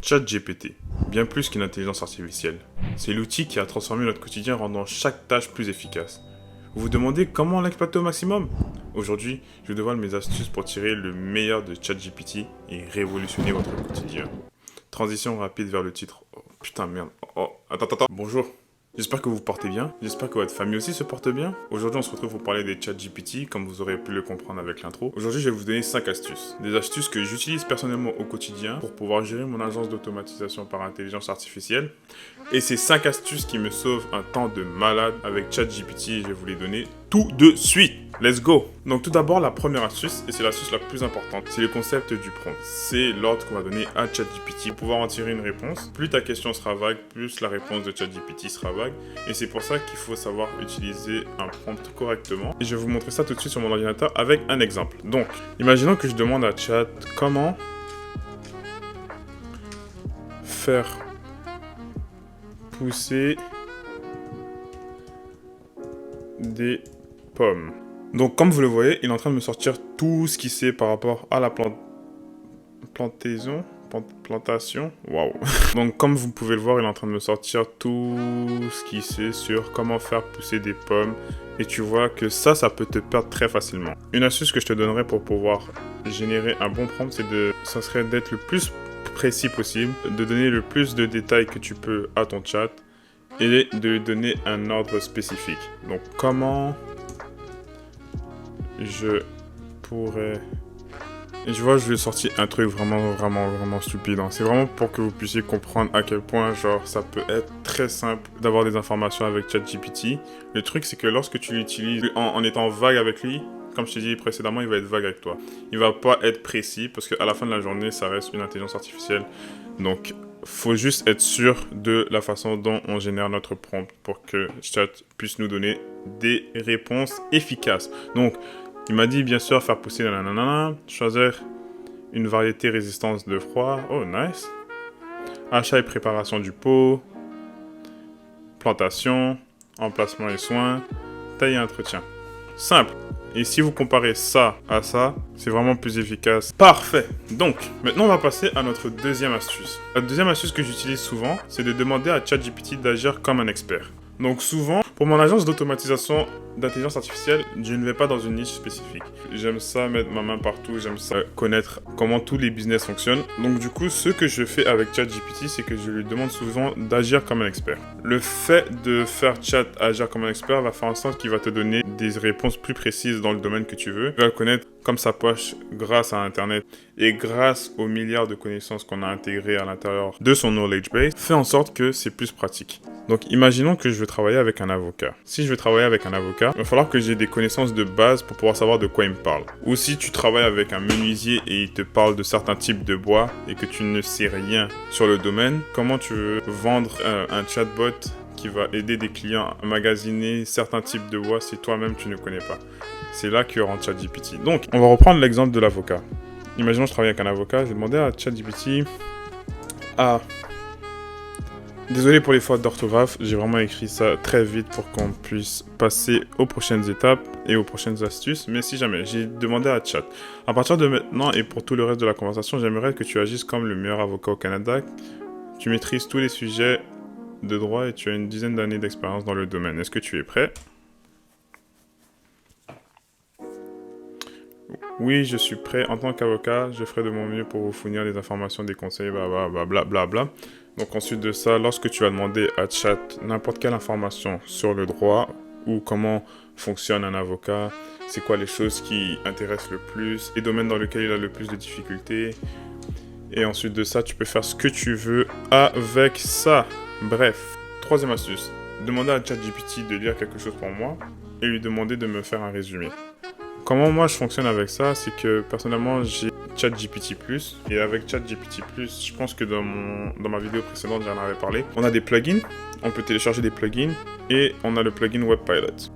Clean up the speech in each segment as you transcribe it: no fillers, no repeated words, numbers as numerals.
ChatGPT, bien plus qu'une intelligence artificielle. C'est l'outil qui a transformé notre quotidien rendant chaque tâche plus efficace. Vous vous demandez comment l'exploiter au maximum? Aujourd'hui, je vous dévoile mes astuces pour tirer le meilleur de ChatGPT et révolutionner votre quotidien. Transition rapide vers le titre. Oh putain merde. Attends. Bonjour. J'espère que vous portez bien. J'espère que votre famille aussi se porte bien. Aujourd'hui, on se retrouve pour parler des ChatGPT, comme vous aurez pu le comprendre avec l'intro. Aujourd'hui, je vais vous donner 5 astuces. Des astuces que j'utilise personnellement au quotidien pour pouvoir gérer mon agence d'automatisation par intelligence artificielle. Et ces 5 astuces qui me sauvent un temps de malade avec ChatGPT, je vais vous les donner tout de suite. Let's go! Donc tout d'abord, la première astuce, et c'est l'astuce la plus importante, c'est le concept du prompt. C'est l'ordre qu'on va donner à ChatGPT pour pouvoir en tirer une réponse. Plus ta question sera vague, plus la réponse de ChatGPT sera vague. Et c'est pour ça qu'il faut savoir utiliser un prompt correctement. Et je vais vous montrer ça tout de suite sur mon ordinateur avec un exemple. Donc, imaginons que je demande à Chat comment faire pousser des pommes. Donc comme vous le voyez, il est en train de me sortir tout ce qu'il sait par rapport à la plantation. Waouh. Donc comme vous pouvez le voir, il est en train de me sortir tout ce qu'il sait sur comment faire pousser des pommes. Et tu vois que ça peut te perdre très facilement. Une astuce que je te donnerais pour pouvoir générer un bon prompt, ça serait d'être le plus précis possible, de donner le plus de détails que tu peux à ton chat et de lui donner un ordre spécifique. Donc comment je pourrais... Et je vois, je lui ai sorti un truc vraiment stupide. Hein. C'est vraiment pour que vous puissiez comprendre à quel point, genre, ça peut être très simple d'avoir des informations avec ChatGPT. Le truc, c'est que lorsque tu l'utilises en étant vague avec lui, comme je t'ai dit précédemment, il va être vague avec toi. Il va pas être précis parce qu'à la fin de la journée, ça reste une intelligence artificielle. Donc, faut juste être sûr de la façon dont on génère notre prompt pour que Chat puisse nous donner des réponses efficaces. Donc, il m'a dit bien sûr faire pousser nanana, choisir une variété résistance de froid. Oh, nice. Achat et préparation du pot. Plantation, emplacement et soins, taille et entretien. Simple. Et si vous comparez ça à ça, c'est vraiment plus efficace. Parfait. Donc, maintenant on va passer à notre deuxième astuce. La deuxième astuce que j'utilise souvent, c'est de demander à ChatGPT d'agir comme un expert. Donc souvent, pour mon agence d'automatisation d'intelligence artificielle, je ne vais pas dans une niche spécifique. J'aime ça mettre ma main partout, j'aime ça connaître comment tous les business fonctionnent. Donc du coup, ce que je fais avec ChatGPT, c'est que je lui demande souvent d'agir comme un expert. Le fait de faire Chat agir comme un expert va faire en sorte qu'il va te donner des réponses plus précises dans le domaine que tu veux. Il va le connaître comme sa poche grâce à Internet et grâce aux milliards de connaissances qu'on a intégrées à l'intérieur de son knowledge base, fait en sorte que c'est plus pratique. Donc, imaginons que je veux travailler avec un avocat. Si je veux travailler avec un avocat, il va falloir que j'ai des connaissances de base pour pouvoir savoir de quoi il me parle. Ou si tu travailles avec un menuisier et il te parle de certains types de bois et que tu ne sais rien sur le domaine, comment tu veux vendre un chatbot qui va aider des clients à magasiner certains types de bois si toi-même tu ne connais pas? C'est là que rentre ChatGPT. Donc, on va reprendre l'exemple de l'avocat. Imaginons que je travaille avec un avocat, je vais demander à ChatGPT Désolé pour les fautes d'orthographe, j'ai vraiment écrit ça très vite pour qu'on puisse passer aux prochaines étapes et aux prochaines astuces. Mais si jamais, j'ai demandé à Chat. À partir de maintenant et pour tout le reste de la conversation, j'aimerais que tu agisses comme le meilleur avocat au Canada. Tu maîtrises tous les sujets de droit et tu as une dizaine d'années d'expérience dans le domaine. Est-ce que tu es prêt? Oui, je suis prêt. En tant qu'avocat, je ferai de mon mieux pour vous fournir des informations, des conseils, blablabla. Donc ensuite de ça, lorsque tu vas demander à Chat n'importe quelle information sur le droit ou comment fonctionne un avocat, c'est quoi les choses qui intéressent le plus, les domaines dans lesquels il a le plus de difficultés. Et ensuite de ça, tu peux faire ce que tu veux avec ça. Bref, troisième astuce, demander à ChatGPT de lire quelque chose pour moi et lui demander de me faire un résumé. Comment moi je fonctionne avec ça, c'est que personnellement j'ai ChatGPT+, et avec ChatGPT+, je pense que dans ma vidéo précédente j'en avais parlé, on a des plugins, on peut télécharger des plugins, et on a le plugin WebPilot.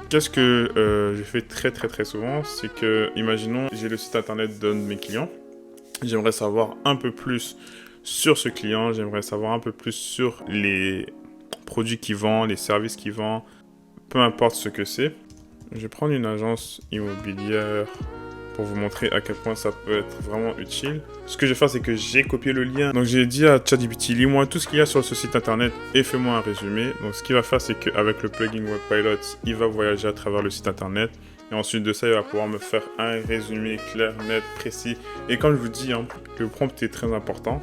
Qu'est-ce que je fais très souvent, c'est que, imaginons, j'ai le site internet d'un de mes clients, j'aimerais savoir un peu plus sur ce client, j'aimerais savoir un peu plus sur les produits qu'il vend, les services qu'il vend, peu importe ce que c'est. Je vais prendre une agence immobilière, pour vous montrer à quel point ça peut être vraiment utile. Ce que je vais faire, c'est que j'ai copié le lien. Donc j'ai dit à ChatGPT, lis-moi tout ce qu'il y a sur ce site internet et fais-moi un résumé. Donc ce qu'il va faire, c'est qu'avec le plugin WebPilot, il va voyager à travers le site internet. Et ensuite de ça, il va pouvoir me faire un résumé clair, net, précis. Et comme je vous dis, le prompt est très important.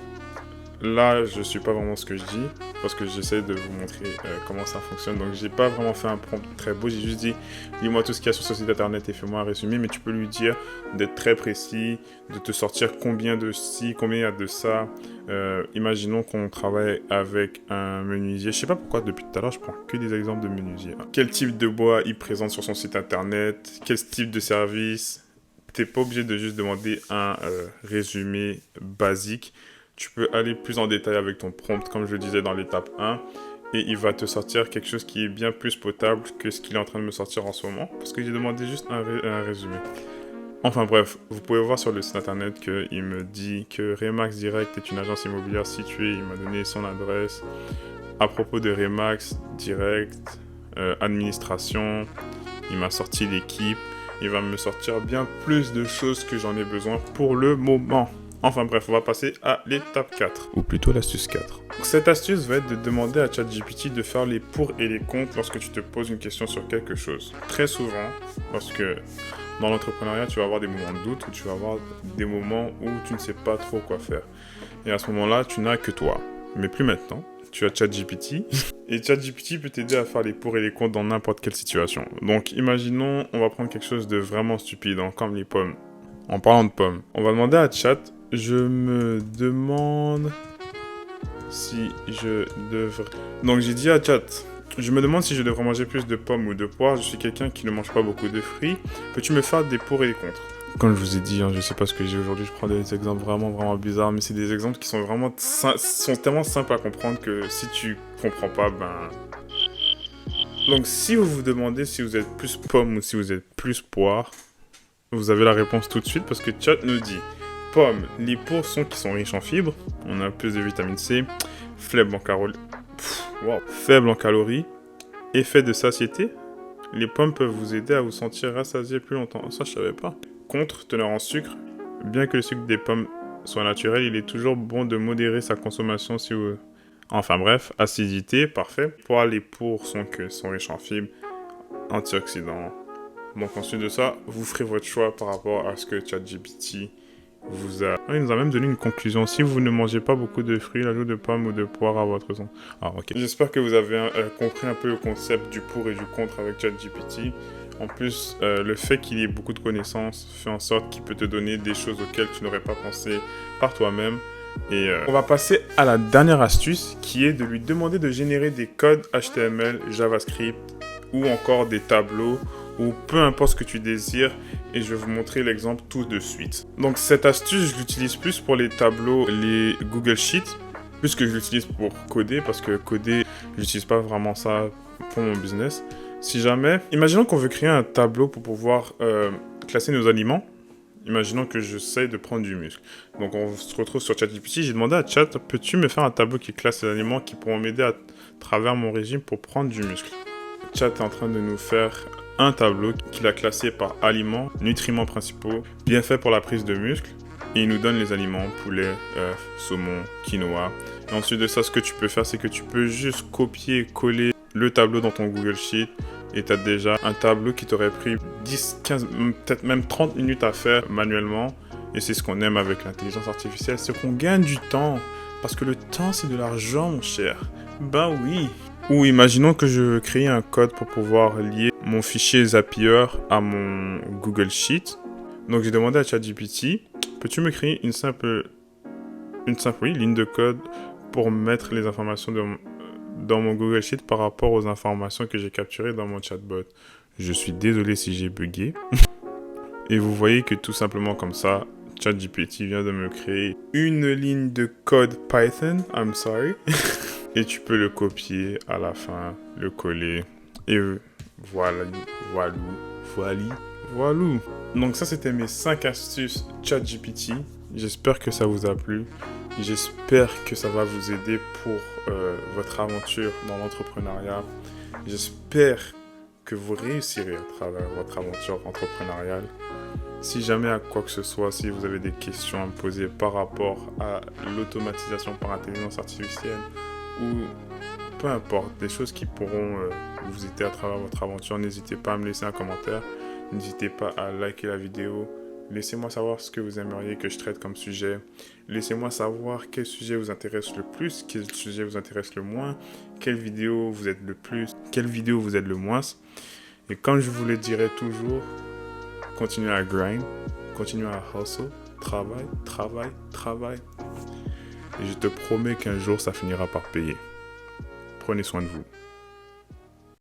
Là, je suis pas vraiment ce que je dis parce que j'essaie de vous montrer comment ça fonctionne. Donc, j'ai pas vraiment fait un prompt très beau. J'ai juste dit, lis-moi tout ce qu'il y a sur ce site internet et fais-moi un résumé. Mais tu peux lui dire d'être très précis, de te sortir combien de ci, combien il y a de ça. Imaginons qu'on travaille avec un menuisier. Je sais pas pourquoi depuis tout à l'heure, je prends que des exemples de menuisier. Quel type de bois il présente sur son site internet? Quel type de service? T'es pas obligé de juste demander un résumé basique. Tu peux aller plus en détail avec ton prompt, comme je le disais dans l'étape 1, et il va te sortir quelque chose qui est bien plus potable que ce qu'il est en train de me sortir en ce moment, parce que j'ai demandé juste un résumé. Enfin bref, vous pouvez voir sur le site internet qu'il me dit que Remax Direct est une agence immobilière située, il m'a donné son adresse. À propos de Remax Direct, administration, il m'a sorti l'équipe, il va me sortir bien plus de choses que j'en ai besoin pour le moment. Enfin bref, on va passer à l'étape 4, ou plutôt l'astuce 4. Cette astuce va être de demander à ChatGPT de faire les pour et les contre lorsque tu te poses une question sur quelque chose. Très souvent, parce que dans l'entrepreneuriat, tu vas avoir des moments de doute, ou tu vas avoir des moments où tu ne sais pas trop quoi faire. Et à ce moment-là, tu n'as que toi. Mais plus maintenant, tu as ChatGPT, et ChatGPT peut t'aider à faire les pour et les contre dans n'importe quelle situation. Donc imaginons, on va prendre quelque chose de vraiment stupide, comme les pommes. En parlant de pommes, on va demander à Chat, je me demande si je devrais... Donc j'ai dit à Chat, je me demande si je devrais manger plus de pommes ou de poires. Je suis quelqu'un qui ne mange pas beaucoup de fruits. Peux-tu me faire des pour et des contre? Comme je vous ai dit, je sais pas ce que j'ai aujourd'hui, je prends des exemples vraiment bizarres, mais c'est des exemples qui sont vraiment sont tellement simples à comprendre que si tu comprends pas, Donc si vous vous demandez si vous êtes plus pomme ou si vous êtes plus poire, vous avez la réponse tout de suite parce que Chat nous dit pommes, les poires qui sont riches en fibres, on a plus de vitamine C, faible en calories, effet de satiété. Les pommes peuvent vous aider à vous sentir rassasié plus longtemps. Ça, je savais pas. Contre, teneur en sucre. Bien que le sucre des pommes soit naturel, il est toujours bon de modérer sa consommation si vous... Enfin bref, acidité, parfait. Les poires sont riches en fibres, antioxydants. Donc ensuite de ça, vous ferez votre choix par rapport à ce que ChatGPT vous a... Il nous a même donné une conclusion. Si vous ne mangez pas beaucoup de fruits, l'ajout de pommes ou de poires à votre son. Ok. J'espère que vous avez compris un peu le concept du pour et du contre avec ChatGPT. En plus, le fait qu'il ait beaucoup de connaissances fait en sorte qu'il peut te donner des choses auxquelles tu n'aurais pas pensé par toi-même. Et on va passer à la dernière astuce qui est de lui demander de générer des codes HTML, JavaScript ou encore des tableaux ou peu importe ce que tu désires et je vais vous montrer l'exemple tout de suite. Donc cette astuce, je l'utilise plus pour les tableaux, les Google Sheets, plus que je l'utilise pour coder parce que coder, je n'utilise pas vraiment ça pour mon business. Si jamais, imaginons qu'on veut créer un tableau pour pouvoir classer nos aliments. Imaginons que j'essaye de prendre du muscle. Donc on se retrouve sur ChatGPT. J'ai demandé à Chat, peux-tu me faire un tableau qui classe les aliments qui pourront m'aider à travers mon régime pour prendre du muscle? Chat est en train de nous faire un tableau qu'il a classé par aliments, nutriments principaux, bien fait pour la prise de muscle. Et il nous donne les aliments, poulet, œufs, saumon, quinoa. Et ensuite de ça, ce que tu peux faire, c'est que tu peux juste copier-coller le tableau dans ton Google Sheet. Et tu as déjà un tableau qui t'aurait pris 10, 15, peut-être même 30 minutes à faire manuellement. Et c'est ce qu'on aime avec l'intelligence artificielle, c'est qu'on gagne du temps. Parce que le temps, c'est de l'argent, mon cher. Oui. Ou imaginons que je veux créer un code pour pouvoir lier mon fichier Zapier à mon Google Sheet. Donc j'ai demandé à ChatGPT, peux-tu me créer une simple ligne de code pour mettre les informations dans mon Google Sheet par rapport aux informations que j'ai capturées dans mon chatbot. Je suis désolé si j'ai bugué. Et vous voyez que tout simplement comme ça, ChatGPT vient de me créer une ligne de code Python. I'm sorry. Et tu peux le copier à la fin, le coller. Et voilà. Donc ça, c'était mes 5 astuces ChatGPT. J'espère que ça vous a plu. J'espère que ça va vous aider pour votre aventure dans l'entrepreneuriat. J'espère que vous réussirez à travers votre aventure entrepreneuriale. Si jamais à quoi que ce soit, si vous avez des questions à me poser par rapport à l'automatisation par intelligence artificielle ou peu importe, des choses qui pourront vous aider à travers votre aventure, n'hésitez pas à me laisser un commentaire. N'hésitez pas à liker la vidéo. Laissez-moi savoir ce que vous aimeriez que je traite comme sujet. Laissez-moi savoir quel sujet vous intéresse le plus, quel sujet vous intéresse le moins, quelle vidéo vous aide le plus, quelle vidéo vous aide le moins. Et comme je vous le dirai toujours, continuez à grind, continuez à hustle, travail, travail, travail. Et je te promets qu'un jour ça finira par payer. Prenez soin de vous.